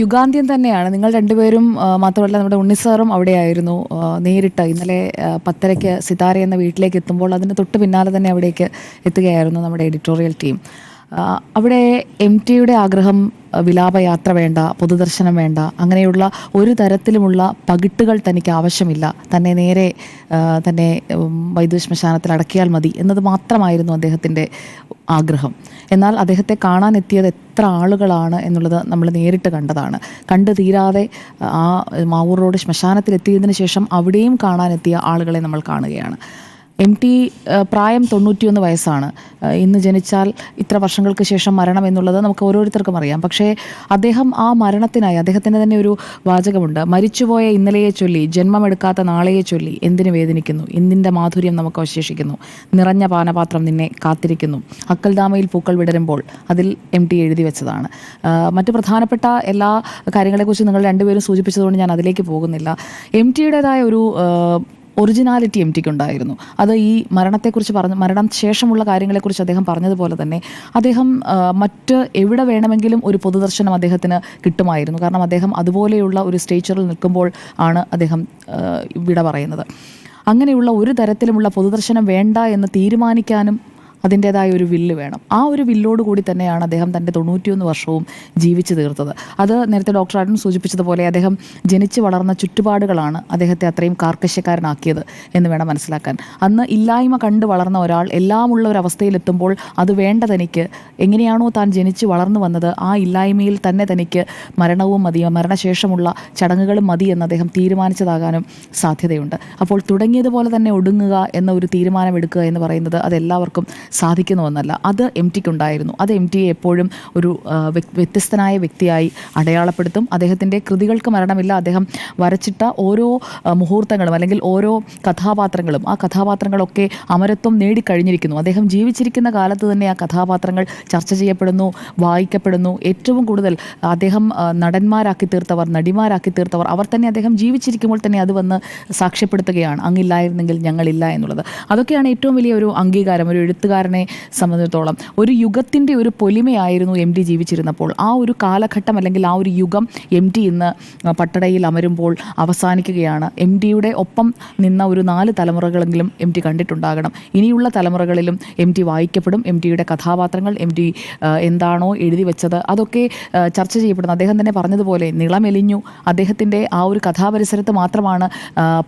യുഗാന്ത്യം തന്നെയാണ്. നിങ്ങൾ രണ്ടുപേരും മാത്രമല്ല നമ്മുടെ ഉണ്ണിസാറും അവിടെയായിരുന്നു. നേരിട്ട് ഇന്നലെ 10:30 സിതാര എന്ന വീട്ടിലേക്ക് എത്തുമ്പോൾ അതിന് തൊട്ട് പിന്നാലെ തന്നെ അവിടേക്ക് എത്തുകയായിരുന്നു നമ്മുടെ എഡിറ്റോറിയൽ ടീം. അവിടെ MTയുടെ ആഗ്രഹം വിലാപയാത്ര വേണ്ട, പൊതുദർശനം വേണ്ട, അങ്ങനെയുള്ള ഒരു തരത്തിലുമുള്ള പകിട്ടുകൾ തനിക്ക് ആവശ്യമില്ല, തന്നെ നേരെ തന്നെ വൈദ്യുത ശ്മശാനത്തിൽ അടക്കിയാൽ മതി എന്നത് മാത്രമായിരുന്നു അദ്ദേഹത്തിൻ്റെ ആഗ്രഹം. എന്നാൽ അദ്ദേഹത്തെ കാണാനെത്തിയത് എത്ര ആളുകളാണ് എന്നുള്ളത് നമ്മൾ നേരിട്ട് കണ്ടതാണ്. കണ്ടു തീരാതെ ആ മാവൂർ റോഡ് ശ്മശാനത്തിലെത്തിയതിന് ശേഷം അവിടെയും കാണാനെത്തിയ ആളുകളെ നമ്മൾ കാണുകയാണ്. MT പ്രായം 91 വയസ്സാണ്. ഇന്ന് ജനിച്ചാൽ ഇത്ര വർഷങ്ങൾക്ക് ശേഷം മരണം എന്നുള്ളത് നമുക്ക് ഓരോരുത്തർക്കും അറിയാം. പക്ഷേ അദ്ദേഹം ആ മരണത്തിനായി അദ്ദേഹത്തിന് തന്നെ ഒരു വാചകമുണ്ട്: മരിച്ചുപോയ ഇന്നലെയെ ചൊല്ലി, ജന്മമെടുക്കാത്ത നാളെയെ ചൊല്ലി എന്തിനു വേദനിക്കുന്നു, ഇന്നിൻ്റെ മാധുര്യം നമുക്ക് അവശേഷിക്കുന്നു, നിറഞ്ഞ പാനപാത്രം നിന്നെ കാത്തിരിക്കുന്നു, അക്കൽദാമയിൽ പൂക്കൾ വിടരുമ്പോൾ. അതിൽ MT എഴുതി വെച്ചതാണ്. മറ്റ് പ്രധാനപ്പെട്ട എല്ലാ കാര്യങ്ങളെക്കുറിച്ച് നിങ്ങൾ രണ്ടുപേരും സൂചിപ്പിച്ചതുകൊണ്ട് ഞാൻ അതിലേക്ക് പോകുന്നില്ല. MTയുടേതായ ഒരു ഒറിജിനാലിറ്റി MTക്ക് ഉണ്ടായിരുന്നു. അത് ഈ മരണത്തെക്കുറിച്ച് മരണം ശേഷമുള്ള കാര്യങ്ങളെക്കുറിച്ച് അദ്ദേഹം പറഞ്ഞതുപോലെ തന്നെ അദ്ദേഹം മറ്റ് എവിടെ വേണമെങ്കിലും ഒരു പൊതുദർശനം അദ്ദേഹത്തിന് കിട്ടുമായിരുന്നു. കാരണം അദ്ദേഹം അതുപോലെയുള്ള ഒരു സ്റ്റേച്ചറിൽ നിൽക്കുമ്പോൾ ആണ് അദ്ദേഹം വിട പറയുന്നത്. അങ്ങനെയുള്ള ഒരു തരത്തിലുമുള്ള പൊതുദർശനം വേണ്ട എന്ന് തീരുമാനിക്കാനും അതിൻ്റേതായ ഒരു വില്ല് വേണം. ആ ഒരു വില്ലോട് കൂടി തന്നെയാണ് അദ്ദേഹം തൻ്റെ 91 വർഷവും ജീവിച്ചു തീർത്തത്. അത് നേരത്തെ ഡോക്ടർ ആഡൻ സൂചിപ്പിച്ചതുപോലെ അദ്ദേഹം ജനിച്ചു വളർന്ന ചുറ്റുപാടുകളാണ് അദ്ദേഹത്തെ അത്രയും കാർക്കശ്യക്കാരനാക്കിയത് എന്ന് വേണം മനസ്സിലാക്കാൻ. അന്ന് ഇല്ലായ്മ കണ്ട് വളർന്ന ഒരാൾ എല്ലാമുള്ള ഒരു അവസ്ഥയിലെത്തുമ്പോൾ അത് വേണ്ട തനിക്ക്, എങ്ങനെയാണോ താൻ ജനിച്ചു വളർന്നു വന്നത് ആ ഇല്ലായ്മയിൽ തന്നെ തനിക്ക് മരണവും മതി, മരണശേഷമുള്ള ചടങ്ങുകളും മതി എന്ന് അദ്ദേഹം തീരുമാനിച്ചതാകാനും സാധ്യതയുണ്ട്. അപ്പോൾ തുടങ്ങിയതുപോലെ തന്നെ ഒടുങ്ങുക എന്ന ഒരു തീരുമാനമെടുക്കുക എന്ന് പറയുന്നത് അതെല്ലാവർക്കും സാധിക്കുന്ന ഒന്നല്ല. അത് MTക്കുണ്ടായിരുന്നു. അത് MTയെ എപ്പോഴും ഒരു വ്യത്യസ്തനായ വ്യക്തിയായി അടയാളപ്പെടുത്തും. അദ്ദേഹത്തിൻ്റെ കൃതികൾക്ക് മരണമില്ല. അദ്ദേഹം വരച്ചിട്ട ഓരോ മുഹൂർത്തങ്ങളും അല്ലെങ്കിൽ ഓരോ കഥാപാത്രങ്ങളും ആ കഥാപാത്രങ്ങളൊക്കെ അമരത്വം നേടിക്കഴിഞ്ഞിരിക്കുന്നു. അദ്ദേഹം ജീവിച്ചിരിക്കുന്ന കാലത്ത് തന്നെ ആ കഥാപാത്രങ്ങൾ ചർച്ച ചെയ്യപ്പെടുന്നു, വായിക്കപ്പെടുന്നു. ഏറ്റവും കൂടുതൽ അദ്ദേഹം നടന്മാരാക്കി തീർത്തവർ, നടിമാരാക്കി തീർത്തവർ, അവർ തന്നെ അദ്ദേഹം ജീവിച്ചിരിക്കുമ്പോൾ തന്നെ അത് വന്ന് സാക്ഷ്യപ്പെടുത്തുകയാണ്: അങ്ങില്ലായിരുന്നെങ്കിൽ ഞങ്ങളില്ല എന്നുള്ളത്. അതൊക്കെയാണ് ഏറ്റവും വലിയ ഒരു അംഗീകാരം ഒരു എഴുത്തുകാരനെ സംബന്ധിച്ചിടത്തോളം. ഒരു യുഗത്തിൻ്റെ ഒരു പൊലിമയായിരുന്നു MT ജീവിച്ചിരുന്നപ്പോൾ. ആ ഒരു കാലഘട്ടം അല്ലെങ്കിൽ ആ ഒരു യുഗം MT ഇന്ന് പട്ടടയിൽ അമരുമ്പോൾ അവസാനിക്കുകയാണ്. MTയുടെ ഒപ്പം നിന്ന ഒരു 4 തലമുറകളെങ്കിലും MT കണ്ടിട്ടുണ്ടാകണം. ഇനിയുള്ള തലമുറകളിലും MT വായിക്കപ്പെടും. MTയുടെ കഥാപാത്രങ്ങൾ, MT എന്താണോ എഴുതി വെച്ചത് അതൊക്കെ ചർച്ച ചെയ്യപ്പെടുന്നു. അദ്ദേഹം തന്നെ പറഞ്ഞതുപോലെ നിളമെലിഞ്ഞു. അദ്ദേഹത്തിൻ്റെ ആ ഒരു കഥാപരിസരത്ത് മാത്രമാണ്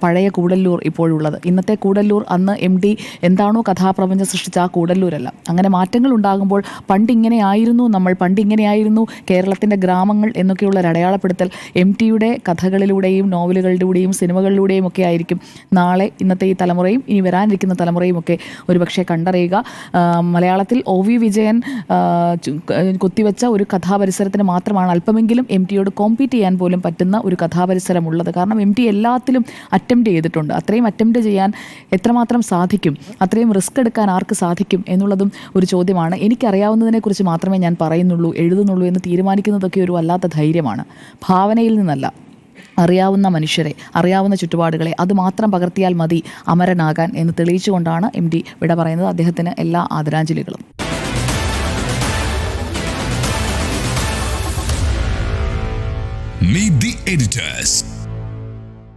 പഴയ കൂടല്ലൂർ ഇപ്പോഴുള്ളത്. ഇന്നത്തെ കൂടല്ലൂർ അന്ന് MT എന്താണോ കഥാപ്രപഞ്ചം സൃഷ്ടിച്ച ആ കൂടല്ലൂരല്ല. അങ്ങനെ മാറ്റങ്ങൾ ഉണ്ടാകുമ്പോൾ പണ്ടിങ്ങനെയായിരുന്നു നമ്മൾ, പണ്ടിങ്ങനെയായിരുന്നു കേരളത്തിൻ്റെ ഗ്രാമങ്ങൾ എന്നൊക്കെയുള്ള ഒരു അടയാളപ്പെടുത്തൽ MTയുടെ കഥകളിലൂടെയും നോവലുകളിലൂടെയും സിനിമകളിലൂടെയും ഒക്കെ ആയിരിക്കും നാളെ ഇന്നത്തെ ഈ തലമുറയും ഇനി വരാനിരിക്കുന്ന തലമുറയും ഒക്കെ ഒരുപക്ഷെ കണ്ടറിയുക. മലയാളത്തിൽ OV വിജയൻ കൊത്തിവെച്ച ഒരു കഥാപരിസരത്തിന് മാത്രമാണ് അല്പമെങ്കിലും MTയോട് കോമ്പീറ്റ് ചെയ്യാൻ പോലും പറ്റുന്ന ഒരു കഥാപരിസരമുള്ളത്. കാരണം MT എല്ലാത്തിലും അറ്റംപ്റ്റ് ചെയ്തിട്ടുണ്ട്. അത്രയും അറ്റംപ്റ്റ് ചെയ്യാൻ എത്രമാത്രം സാധിക്കും, അത്രയും റിസ്ക് എടുക്കാൻ ആർക്ക് സാധിക്കും എന്നുള്ളതും ഒരു ചോദ്യമാണ്. എനിക്കറിയാവുന്നതിനെക്കുറിച്ച് മാത്രമേ ഞാൻ പറയുന്നുള്ളൂ, എഴുതുന്നുള്ളൂ എന്ന് തീരുമാനിക്കുന്നതൊക്കെ ഒരു വല്ലാത്ത ധൈര്യമാണ്. ഭാവനയിൽ നിന്നല്ല, അറിയാവുന്ന മനുഷ്യരെ, അറിയാവുന്ന ചുറ്റുപാടുകളെ അതുമാത്രം പകർത്തിയാൽ മതി അമരനാകാൻ എന്ന് തെളിയിച്ചുകൊണ്ടാണ് MT വിട പറയുന്നത്. അദ്ദേഹത്തിന് എല്ലാ ആദരാഞ്ജലികളും. Meet the editors.